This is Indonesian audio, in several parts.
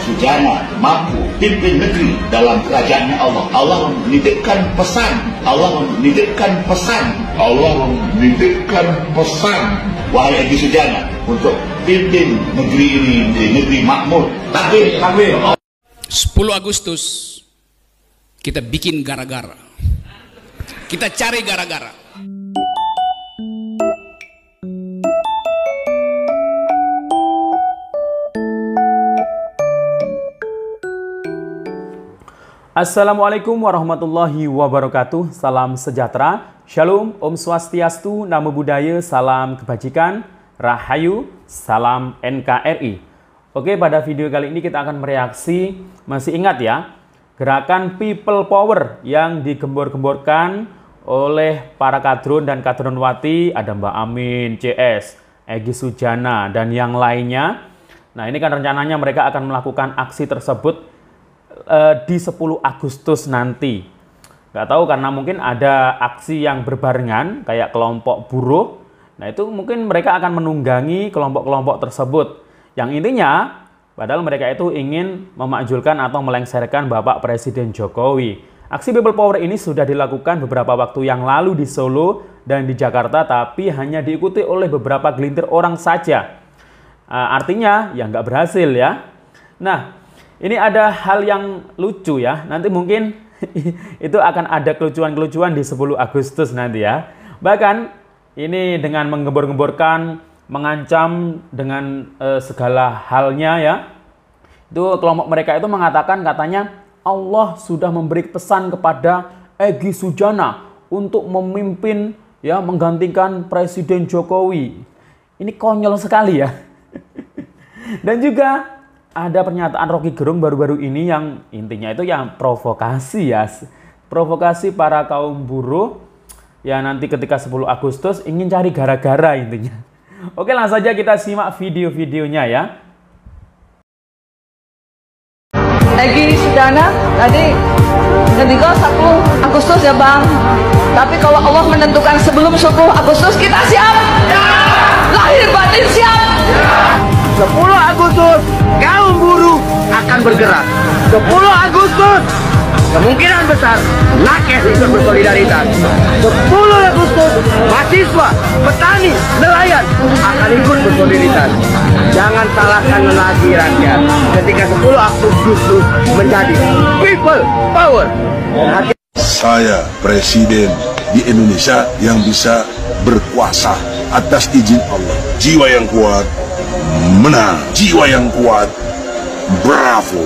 Sujana mampu pimpin negeri dalam kerajaannya Allah. Allah menitipkan pesan. Allah menitipkan pesan. Allah menitipkan pesan. Wahai Egy Sujana, untuk pimpin negeri ini menjadi negeri makmur. Takbir, takbir. 10 Agustus kita bikin gara-gara. Kita cari gara-gara. Assalamualaikum warahmatullahi wabarakatuh. Salam sejahtera, Shalom, Om Swastiastu, Namo Buddhaya, salam kebajikan, Rahayu, salam NKRI. Oke, pada video kali ini kita akan mereaksi, masih ingat ya, gerakan People Power yang digembor-gemborkan oleh para kadrun dan kadronwati, ada Mbak Amin, CS, Egy Sujana, dan yang lainnya. Nah, ini kan rencananya mereka akan melakukan aksi tersebut di 10 Agustus nanti. Nggak tahu karena mungkin ada aksi yang berbarengan kayak kelompok buruh. Nah itu mungkin mereka akan menunggangi kelompok-kelompok tersebut. Yang intinya padahal mereka itu ingin memakzulkan atau melengsarkan Bapak Presiden Jokowi. Aksi People Power ini sudah dilakukan beberapa waktu yang lalu di Solo dan di Jakarta, tapi hanya diikuti oleh beberapa gelintir orang saja. Artinya ya nggak berhasil ya. Nah, ini ada hal yang lucu ya, nanti mungkin itu akan ada kelucuan-kelucuan di 10 Agustus nanti ya. Bahkan ini dengan menggembor-gemborkan, mengancam dengan segala halnya ya. Itu kelompok mereka itu mengatakan katanya Allah sudah memberi pesan kepada Egy Sujana untuk memimpin ya, menggantikan Presiden Jokowi. Ini konyol sekali ya. Dan juga ada pernyataan Rocky Gerung baru-baru ini yang intinya itu yang provokasi ya. Provokasi para kaum buruh ya, nanti ketika 10 Agustus ingin cari gara-gara intinya. Oke, langsung saja kita simak video-videonya ya. Egy Sujana tadi ketika 10 Agustus ya Bang. Tapi kalau Allah menentukan sebelum 10 Agustus kita siap? Ya! Lahir batin siap? Ya! 10 Agustus kaum buruh akan bergerak. 10 Agustus kemungkinan besar nakes ikut bersolidaritas. 10 Agustus mahasiswa, petani, nelayan akan ikut bersolidaritas. Jangan salahkan lagi rakyat ketika 10 Agustus menjadi People Power. Saya presiden di Indonesia yang bisa berkuasa atas izin Allah. Jiwa yang kuat menang, jiwa yang kuat, bravo.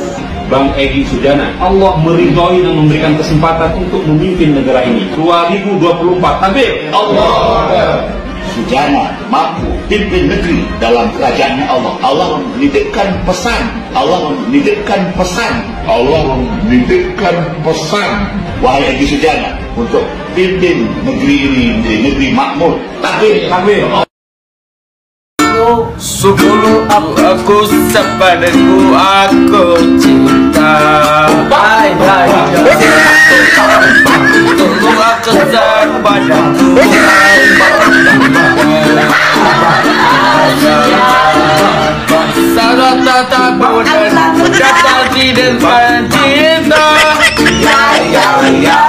Bang Egy Sujana, Allah meridhoi dan memberikan kesempatan untuk memimpin negara ini 2024. Takbir. Allah. Sujana mampu pimpin negeri dalam kerajaannya Allah. Allah menitipkan pesan. Allah menitipkan pesan. Allah menitipkan pesan. Wahai Egy Sujana, untuk pimpin negeri ini menjadi negeri makmur. Takbir, takbir. 10 Agustus padaku aku cinta. Hai hai. Tunggu aku padaku. Salah tata budan datang di depan cinta. Ya ya ya.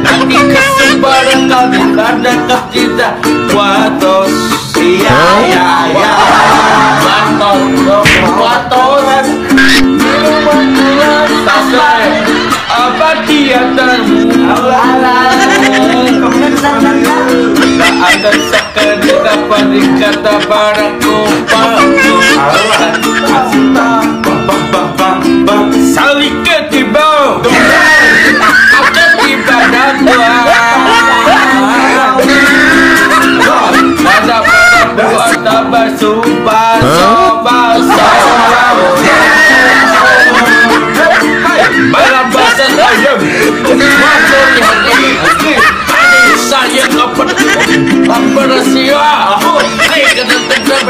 Nanti kesebaran kau dengar dan kau cinta. Watos. Ya ya ya. Watos. Sampai apa dia tak ada sekali dapat dikata padaku. Saling ketiba ketiba dakwah ada pada buat tambah sumpah sobat malam bahasa ayam masuk di hati ini saya apa rahasia ini kata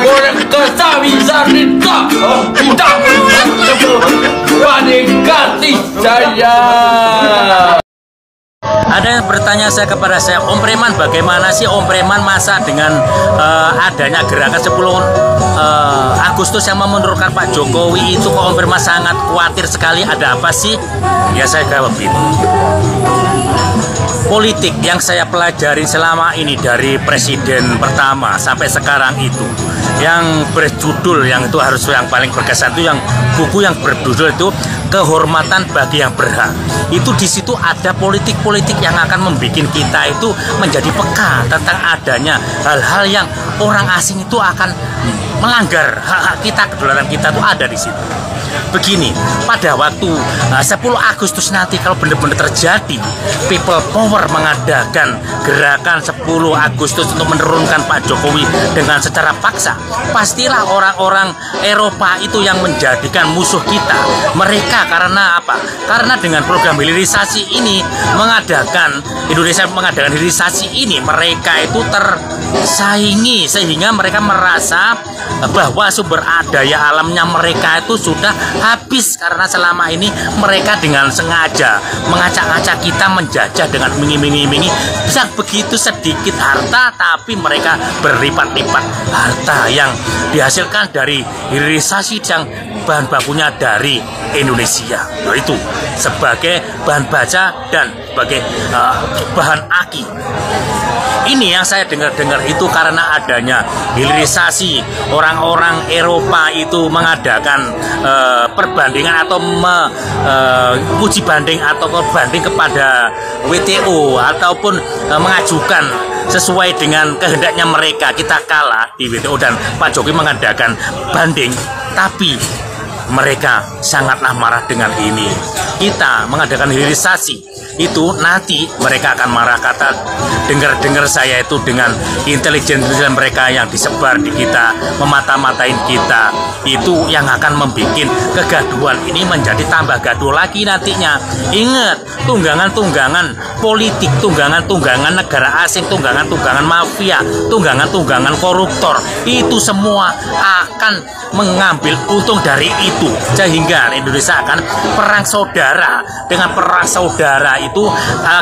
goreng kesawi zarita tidak panikati saya. Ada yang bertanya kepada saya, Om Preman, bagaimana sih Om Preman masa dengan adanya gerakan 10 Agustus yang memundurkan Pak Jokowi itu, kok Om Preman sangat khawatir sekali, ada apa sih? Ya saya jawab itu. Politik yang saya pelajari selama ini dari presiden pertama sampai sekarang itu, yang berjudul, yang itu harus yang paling berkesan itu yang buku yang berjudul itu Kehormatan Bagi Yang Berhak. Itu di situ ada politik-politik yang akan membuat kita itu menjadi peka tentang adanya hal-hal yang orang asing itu akan melanggar hak-hak kita, kedaulatan kita itu ada di situ. Begini, pada waktu 10 Agustus nanti kalau benar-benar terjadi people power mengadakan gerakan 10 Agustus untuk menurunkan Pak Jokowi dengan secara paksa, pastilah orang-orang Eropa itu yang menjadikan musuh kita. Mereka karena apa? Karena dengan program hilirisasi ini Indonesia mengadakan hilirisasi ini, mereka itu tersaingi sehingga mereka merasa bahwa sumber daya alamnya mereka itu sudah habis, karena selama ini mereka dengan sengaja mengacak-acak kita, menjajah dengan mengiming-imingi bisa begitu sedikit harta, tapi mereka berlipat-lipat harta yang dihasilkan dari hilirisasi yang bahan bakunya dari Indonesia. Nah, itu sebagai bahan baja dan sebagai bahan aki. Ini yang saya dengar-dengar itu karena adanya hilirisasi, orang-orang Eropa itu mengadakan perbandingan atau uji banding atau banding kepada WTO ataupun mengajukan sesuai dengan kehendaknya mereka. Kita kalah di WTO dan Pak Jokowi mengadakan banding, tapi mereka sangatlah marah dengan ini. Kita mengadakan hilirisasi itu nanti mereka akan marah, kata dengar-dengar saya itu dengan intelijen mereka yang disebar di kita, memata-matain kita, itu yang akan membuat kegaduhan ini menjadi tambah gaduh lagi nantinya. Ingat, tunggangan-tunggangan politik, tunggangan-tunggangan negara asing, tunggangan-tunggangan mafia, tunggangan-tunggangan koruptor, itu semua akan mengambil untung dari itu, sehingga Indonesia akan perang saudara. Dengan perang saudara itu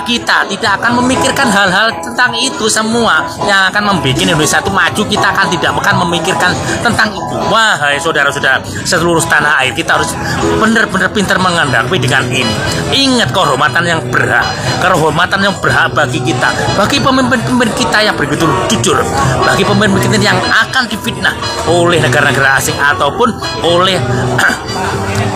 kita tidak akan memikirkan hal-hal tentang itu semua yang akan membuat Indonesia itu maju. Kita akan tidak akan memikirkan tentang itu. Wahai saudara-saudara seluruh tanah air, kita harus benar-benar pintar menghadapi dengan ini. Ingat, kehormatan yang berhak, kehormatan yang berhak bagi kita, bagi pemimpin-pemimpin kita yang begitu jujur, bagi pemimpin kita yang akan difitnah oleh negara-negara asing ataupun oleh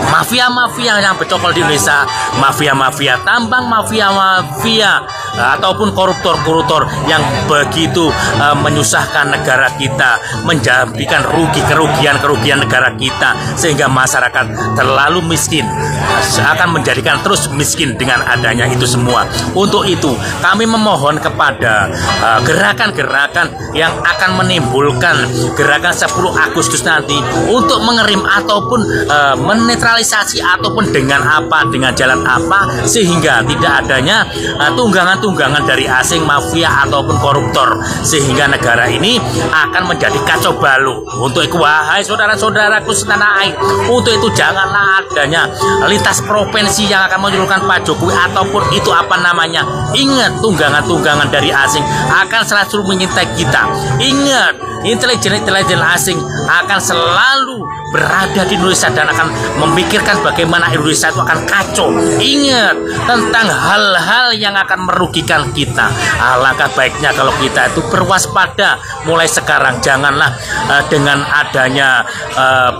mafia-mafia yang bercokol di Indonesia, mafia-mafia tambang, mafia-mafia ataupun koruptor-koruptor yang begitu menyusahkan negara kita, menjadikan kerugian negara kita, sehingga masyarakat terlalu miskin, akan menjadikan terus miskin dengan adanya itu semua. Untuk itu kami memohon kepada gerakan-gerakan yang akan menimbulkan gerakan 10 Agustus nanti untuk mengerim ataupun menetralisasi ataupun dengan apa, dengan jalan apa, sehingga tidak adanya tunggangan-tunggangan dari asing, mafia ataupun koruptor, sehingga negara ini akan menjadi kacau balau. Untuk itu, wahai saudara-saudaraku setanah air, untuk itu janganlah adanya lintas provinsi yang akan menurunkan Pak Jokowi ataupun itu apa namanya. Ingat, tunggangan-tunggangan dari asing akan selalu mengintai kita. Ingat, intelijen-intelijen asing akan selalu berada di Indonesia dan akan memikirkan bagaimana Indonesia itu akan kacau. Ingat tentang hal-hal yang akan merugikan kita. Alangkah baiknya kalau kita itu berwaspada mulai sekarang. Janganlah dengan adanya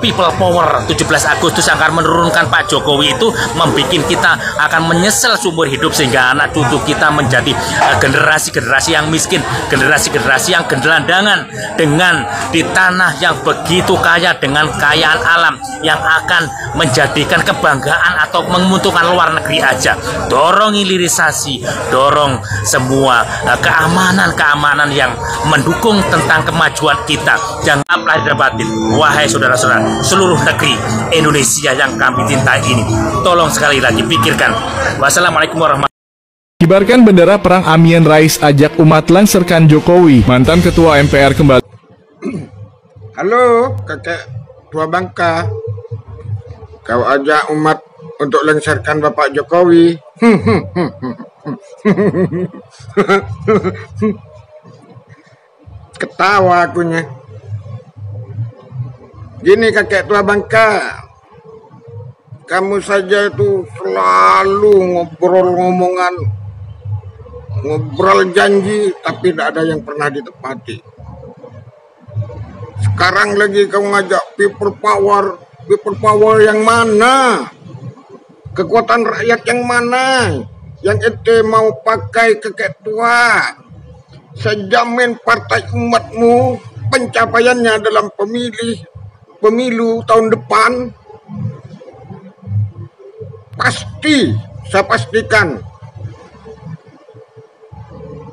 people power 17 Agustus yang akan menurunkan Pak Jokowi itu membuat kita akan menyesal seumur hidup, sehingga anak cucu kita menjadi generasi-generasi yang miskin, generasi-generasi yang gelandangan dengan di tanah yang begitu kaya dengan kekayaan alam yang akan menjadikan kebanggaan atau menguntungkan luar negeri aja. Dorong hilirisasi, dorong semua keamanan-keamanan yang mendukung tentang kemajuan kita. Jangan lahir dan batin, wahai saudara-saudara seluruh negeri Indonesia yang kami cintai ini, tolong sekali lagi pikirkan. Wassalamualaikum warahmatullahi wabarakatuh. Kibarkan bendera perang Amin Rais ajak umat lansirkan Jokowi. Mantan Ketua MPR kembali. Halo, kakek tua Bangka. Kau ajak umat untuk lengsarkan Bapak Jokowi. Ketawa akunya. Gini kakek tua Bangka, kamu saja itu selalu ngobrol janji, tapi tidak ada yang pernah ditepati. Sekarang lagi kamu ngajak people power yang mana? Kekuatan rakyat yang mana? Yang ente mau pakai kakek tua? Saya jamin partai umatmu pencapaiannya dalam pemilu tahun depan pasti, saya pastikan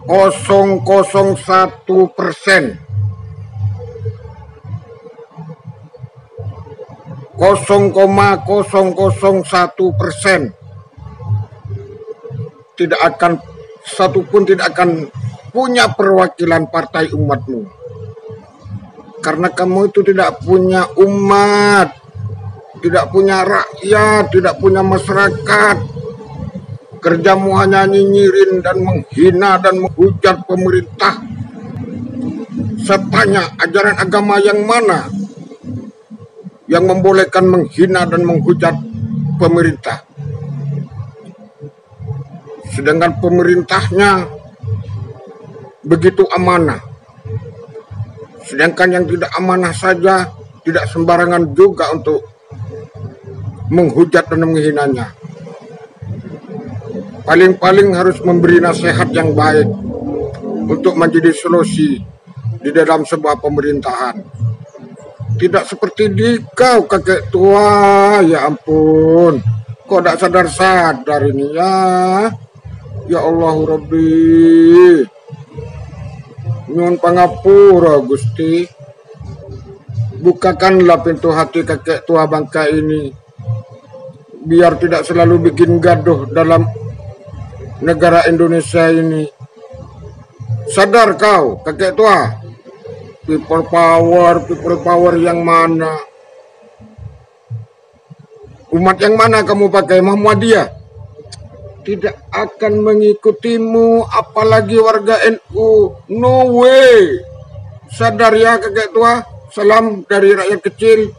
0,01%. 0,001% tidak akan, satupun tidak akan punya perwakilan partai umatmu, karena kamu itu tidak punya umat, tidak punya rakyat, tidak punya masyarakat. Kerjamu hanya nyinyirin dan menghina dan menghujat pemerintah. Saya tanya, ajaran agama yang mana yang membolehkan menghina dan menghujat pemerintah? Sedangkan pemerintahnya begitu amanah. Sedangkan yang tidak amanah saja tidak sembarangan juga untuk menghujat dan menghinanya. Paling-paling harus memberi nasihat yang baik untuk menjadi solusi di dalam sebuah pemerintahan. Tidak seperti dikau kakek tua, ya ampun. Kok tidak sadar-sadar ini ya? Ya Allah Rabbi. Nyuwun pangapura Gusti. Bukakanlah pintu hati kakek tua Bangka ini, biar tidak selalu bikin gaduh dalam negara Indonesia ini. Sadar kau kakek tua, people power yang mana? Umat yang mana kamu pakai? Muhammadiyah tidak akan mengikutimu, apalagi warga NU. No way. Sadar ya kakek tua. Salam dari rakyat kecil.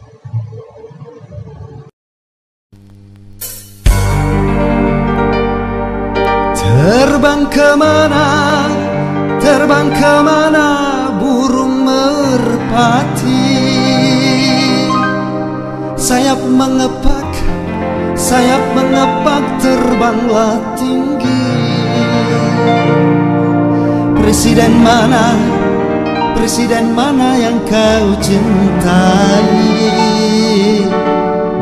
Terbang kemana burung merpati. Sayap mengepak terbanglah tinggi. Presiden mana yang kau cintai?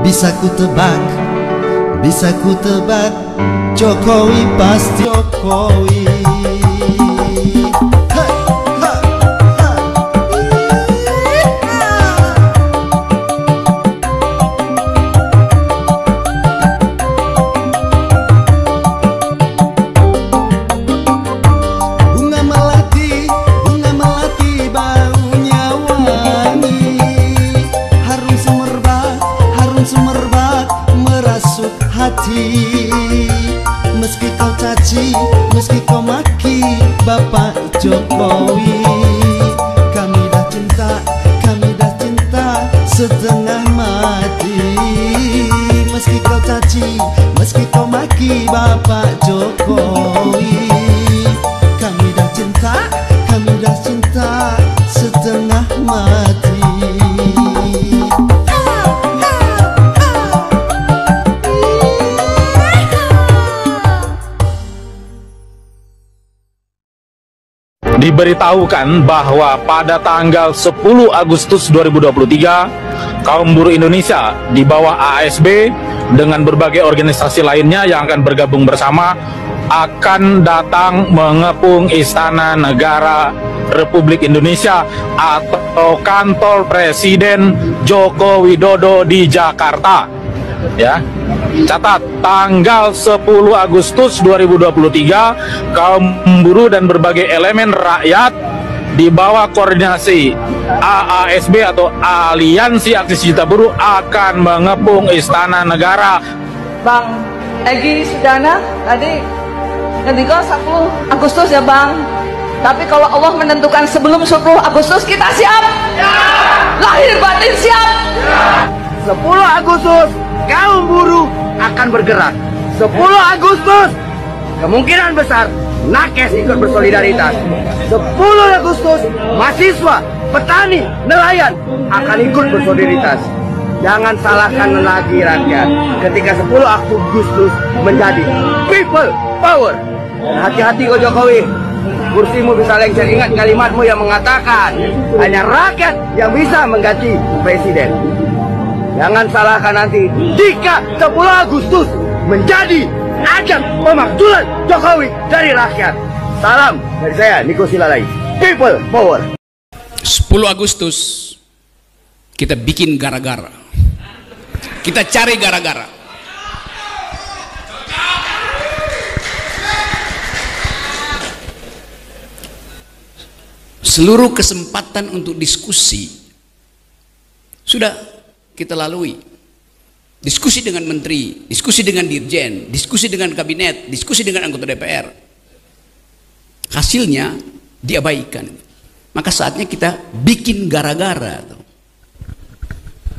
Bisa ku tebak, Jokowi pasti Jokowi. Meski kau caci, meski kau maki Bapak Jokowi, kami dah cinta setengah mati. Meski kau caci, meski kau maki Bapak Jokowi, kami dah cinta setengah mati. Diberitahukan bahwa pada tanggal 10 Agustus 2023, kaum buruh Indonesia di bawah ASB dengan berbagai organisasi lainnya yang akan bergabung bersama akan datang mengepung Istana Negara Republik Indonesia atau kantor Presiden Joko Widodo di Jakarta. Ya, catat tanggal 10 Agustus 2023, kaum buruh dan berbagai elemen rakyat di bawah koordinasi AASB atau Aliansi Aksi Cita Buruh akan mengepung Istana Negara. Bang Egy Sujana tadi ketika 10 Agustus ya Bang. Tapi kalau Allah menentukan sebelum 10 Agustus kita siap? Ya. Lahir batin siap? Ya. 10 Agustus kaum buruh akan bergerak. 10 Agustus kemungkinan besar nakes ikut bersolidaritas. 10 Agustus mahasiswa, petani, nelayan akan ikut bersolidaritas. Jangan salahkan lagi rakyat ketika 10 Agustus menjadi people power. Dan hati-hati kau Jokowi, kursimu bisa lengser. Ingat kalimatmu yang mengatakan hanya rakyat yang bisa mengganti presiden. Jangan salahkan nanti jika 10 Agustus menjadi ajang pemakzulan Jokowi dari rakyat. Salam dari saya Niko Silalai, people power. 10 Agustus kita bikin gara-gara, kita cari gara-gara. Seluruh kesempatan untuk diskusi sudah kita lalui. Diskusi dengan menteri, diskusi dengan dirjen, diskusi dengan kabinet, diskusi dengan anggota DPR. Hasilnya diabaikan. Maka saatnya kita bikin gara-gara.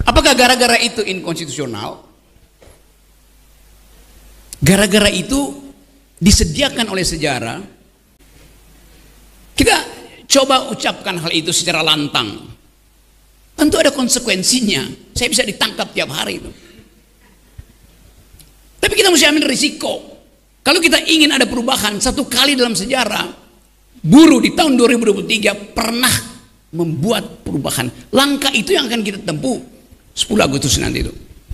Apakah gara-gara itu inkonstitusional? Gara-gara itu disediakan oleh sejarah. Kita coba ucapkan hal itu secara lantang. Tentu ada konsekuensinya. Saya bisa ditangkap tiap hari itu. Tapi kita mesti ambil risiko. Kalau kita ingin ada perubahan, satu kali dalam sejarah, buruh di tahun 2023 pernah membuat perubahan. Langkah itu yang akan kita tempuh 10 Agustus nanti itu.